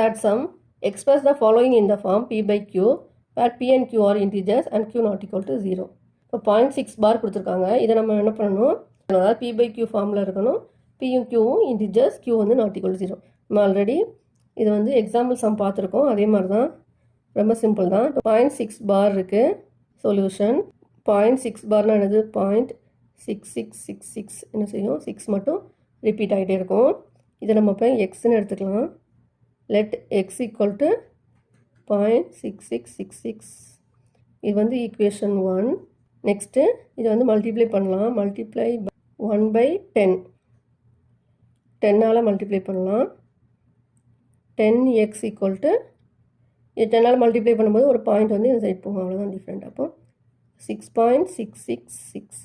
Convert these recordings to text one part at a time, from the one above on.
third sum, express the following in the form p by q, where p and q are integers and q not equal to 0. இப்போ 0.6 பார் கொடுத்துருக்காங்க. இதை நம்ம என்ன பண்ணணும், அதாவது p by q ஃபார்மில் இருக்கணும். பியும் க்யூவும் இன்டிஜர்ஸ், q வந்து நாட் ஈக்குவல் டு 0. நம்ம ஆல்ரெடி இது வந்து எக்ஸாம்பிள் சம் பார்த்துருக்கோம். அதே மாதிரி தான், ரொம்ப சிம்பிள் தான். 0.6 பார் இருக்குது. சொல்யூஷன் 0.6 பார்னா என்னது, 0.6666 என்ன செய்யும், 6 மட்டும் ரிப்பீட் ஆகிட்டே இருக்கும். இதை நம்ம இப்போ எக்ஸ்ன்னு எடுத்துக்கலாம். Let X equal to 0.6666. இது வந்து ஈக்குவேஷன் 1. நெக்ஸ்ட்டு இதை வந்து மல்டிப்ளை பண்ணலாம். மல்டிப்ளை 1/10, 10ஆல் மல்டிப்ளை பண்ணலாம். 10x ஈக்குவல் டு, இது 10ஆல் மல்டிப்ளை பண்ணும்போது ஒரு பாயிண்ட் வந்து இந்த சைட் போகும், அவ்வளோதான் டிஃப்ரெண்ட். அப்போ 6.666.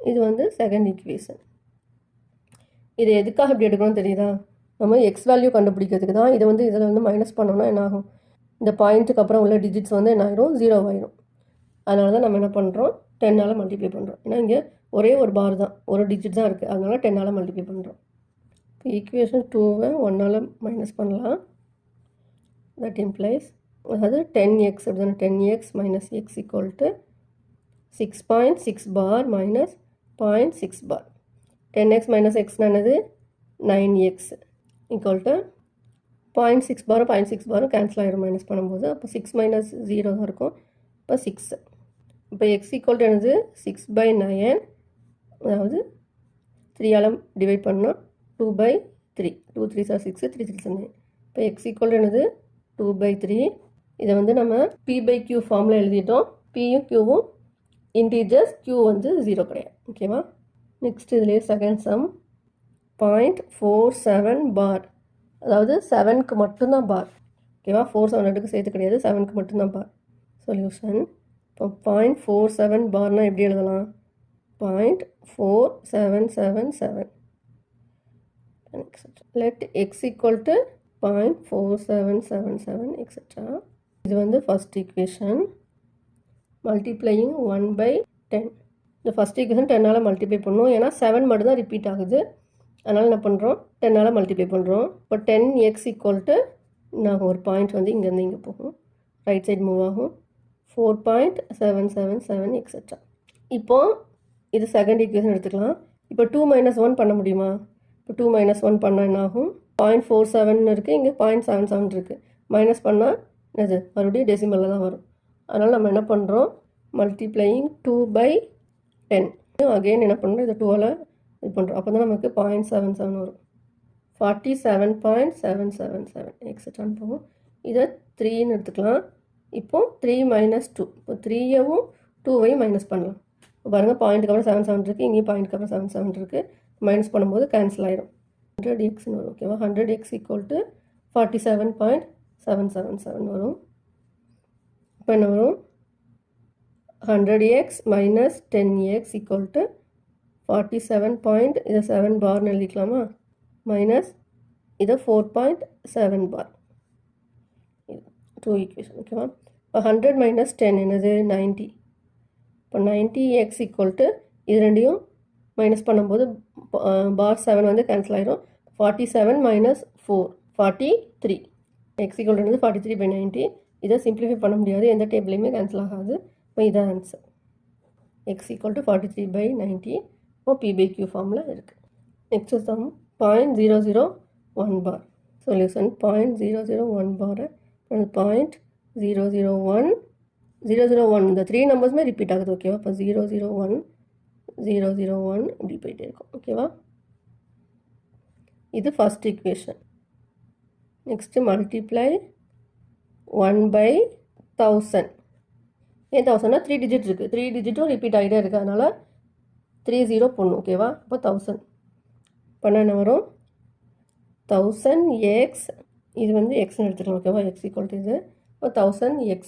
இது வந்து செகண்ட் ஈக்குவேஷன். இது எதுக்காக இப்படி எடுக்கணும்னு தெரியுதா, நம்ம எக்ஸ் வேல்யூ கண்டுபிடிக்கிறதுக்கு தான். இதை வந்து இதில் வந்து மைனஸ் பண்ணோன்னா என்ன ஆகும், இந்த பாயிண்ட்டுக்கு அப்புறம் உள்ள டிஜிட்ஸ் வந்து என்ன ஆகிரும், 0 ஆயிரும். அதனால தான் நம்ம என்ன பண்ணுறோம், 10ஆல் மல்டிப்ளை பண்ணுறோம். ஏன்னா இங்கே ஒரே ஒரு பார் தான், ஒரு டிஜிட் தான் இருக்குது, அதனால 10ஆல் மல்டிப்ளை பண்ணுறோம். இப்போ ஈக்குவேஷன் 2வை 1ஆல் மைனஸ் பண்ணலாம். தட் இம்ப்ளைஸ், அதாவது 10x அப்படிதானே, 10x minus x equal to 6.6 bar minus 0.6 bar. 10x minus எக்ஸ்னா என்னது, 9x ஈக்குவல் டு 0.6 பாரும் 0.6 பாரும் கேன்சல் ஆகிடும் மைனஸ் பண்ணும்போது. அப்போ 6 மைனஸ் 0 தான் இருக்கும். இப்போ 6. இப்போ எக்ஸ் ஈக்குவல் டு என்னது, 6/9, அதாவது 3ஆல் டிவைட் பண்ணால் 2/3. 2 3s are 6, 3 3s are 9. இப்போ எக்ஸ் ஈக்குவல் டு என்னது, 2/3. இதை வந்து நம்ம p by q ஃபார்மில் எழுதிட்டோம். பியும் க்யூவும் இன்டீஜர்ஸ், q வந்து 0 கிடையாது. ஓகேவா. நெக்ஸ்ட் இதுலேயே செகண்ட் சம், 0.47 பார், அதாவது 7க்கு மட்டும்தான் பார். ஓகேவா. 4 7 சேர்த்து கிடையாது, 7க்கு மட்டும்தான் பார். சொல்யூஷன், இப்போ 0.47 பார்னா எப்படி எழுதலாம், 0.4777. Let X equal to 0.4777 etcetera. இது வந்து ஃபஸ்ட் ஈக்குவேஷன். மல்டிப்ளையிங் 1/10. இந்த ஃபஸ்ட் ஈக்குவேஷன் 10ஆல் மல்டிப்ளை பண்ணணும். ஏன்னா 7 மட்டும் தான் ரிப்பீட் ஆகுது, அதனால் என்ன பண்ணுறோம், 10ஆல் மல்டிப்ளை பண்ணுறோம். இப்போ 10x ஈக்குவல் டு, நாங்கள் ஒரு பாயிண்ட் வந்து இங்கேருந்து இங்கே போகும், ரைட் சைடு மூவ் ஆகும், 4.777 எக்ஸெட்ரா. இப்போது இது செகண்ட் ஈக்குவேஷன் எடுத்துக்கலாம். இப்போ 2 - 1 பண்ண முடியுமா, இப்போ 2 - 1 பண்ணால் என்ன ஆகும், 0.47 இருக்குது, இங்கே 0.77 இருக்குது. மைனஸ் பண்ணால் என்னது, மறுபடியும் டெசிமலில் தான் வரும். அதனால் நம்ம என்ன பண்ணுறோம், மல்டிப்ளையிங் 2/10. அகெயின் என்ன பண்ணுறோம், இதை 2ஆல் இது பண்ணுறோம். அப்போ தான் நமக்கு 0.77 வரும். 47.777 எக்ஸெட்ரான்னு போகும். இதை 3ன்னு எடுத்துக்கலாம். இப்போது 3 - 2, இப்போ 3யவும் 2வையும் மைனஸ் பண்ணலாம். இப்போ பாருங்கள், பாயிண்ட்டுக்கு அப்புறம் 77 இருக்குது, இங்கேயும் பாயிண்ட்டுக்கு அப்புறம் 77 இருக்குது. மைனஸ் பண்ணும்போது கேன்சல் ஆகிடும். 100xன்னு வரும். ஓகேவா. 100x ஈக்குவல் டு 47.777 வரும். இப்போ என்ன வரும், 100x minus 10x equal to 47. இதை 7 பார்னு எழுதிக்கலாமா, மைனஸ் இதை 4.7 பார். 2 ஈக்குவேஷன். ஓகேவா. இப்போ 100 - 10 என்னது, 90. இப்போ 90x ஈக்குவல் டு, இது ரெண்டையும் மைனஸ் பண்ணும்போது பார் 7 வந்து கேன்சல் ஆகிடும். 47 - 4 43. X equal to 43/90. இதை சிம்பிளிஃபை பண்ண முடியாது, எந்த டேபிளையுமே கேன்சல் ஆகாது. இப்போ இதான் ஆன்சர், எக்ஸ் ஈக்குவல் டு 43/90. இப்போ p by q ஃபார்மில் இருக்குது. நெக்ஸ்ட் சம், 0.001 பார். சொல்யூஷன் 0.001 பார். 0.001 001, இந்த 3 நம்பர்ஸுமே ரிப்பீட் ஆகுது. ஓகேவா. இப்போ 001 001 இப்படி போயிட்டே இருக்கும். ஓகேவா. இது ஃபஸ்ட் ஈக்குவேஷன். Next multiply 1/1000. ஏன் 1000னா 3 டிஜிட் இருக்குது, 3 டிஜிட்டும் ரிப்பீட் ஆகிட்டே இருக்குது, அதனால் 30 போடணும். ஓகேவா. இப்போ 1000 பண்ண என்ன வரும், 1000x, இது வந்து எக்ஸ்ன்னு எடுத்துக்கலாம். ஓகேவா. எக்ஸ் ஈக்குவல் டு இது. இப்போ 1000x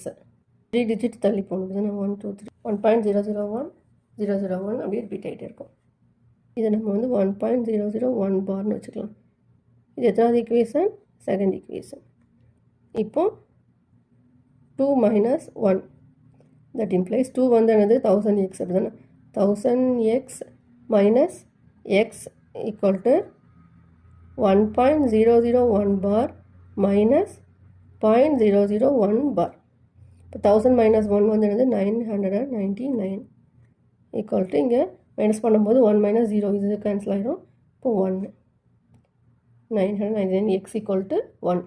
3 டிஜிட் தள்ளி போகணும். 1 2 3 1.001 001 அப்படியே ரிப்பீட் ஆகிட்டே இருக்கும். இதை நம்ம வந்து 1.001 பார்னு வச்சுக்கலாம். இது எத்தனாவது ஈக்குவேஷன், செகண்ட் ஈக்குவேஷன். இப்போ 2 - 1, தட் இம்ப்ளைஸ் 2 வந்து என்னது, 1000x அப்படி தானே. 1000x minus x equal to 1.001 bar minus 0.001 bar. இப்போ 1000 மைனஸ் 1 வந்து என்னது 999 ஈக்குவல் டு இங்கே மைனஸ் பண்ணும்போது 1 மைனஸ் 0 இது கேன்சல் ஆகிடும். இப்போ 1 999 எக்ஸ் ஈக்குவல் டு 1.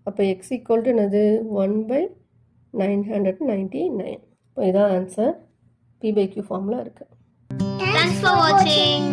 அப்போ எக்ஸ் ஈக்குவல் டு என்னது 1/999. இப்போ இதான் ஆன்சர். P/Q ஃபார்முலா இருக்குது. Thanks for watching.